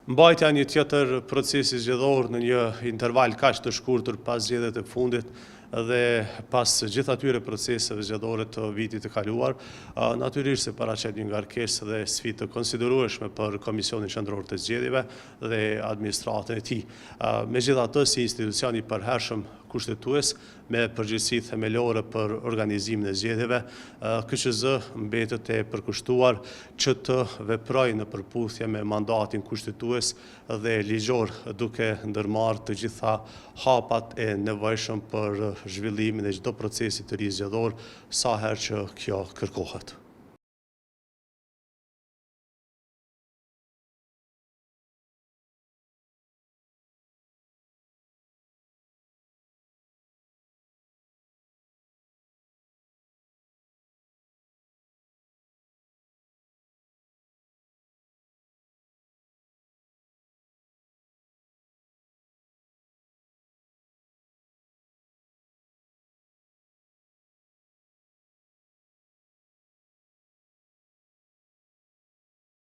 Mbajtja një tjetër procesi zgjedhor në një interval kaq të shkurtër pas zgjedhjeve të fundit dhe pas gjithë atyre proceseve zgjedhore të vitit të kaluar, natyrisht se paraqet një ngarkesë dhe sfidë të konsiderueshme për Komisionin Qendror të Zgjedhjeve dhe administratën e tij. Megjithatë, si institucion i përhershëm kushtetues me përgjegjësi themelore për organizimin e zgjedhjeve, KQZ mbetet e përkushtuar që të veprojë në përputhje me mandatin kushtetues dhe ligjor, duke ndërmarrë të gjitha hapat e nevojshëm për zhvillimin e çdo procesi të ri zgjedhor sa herë që kjo kërkohet.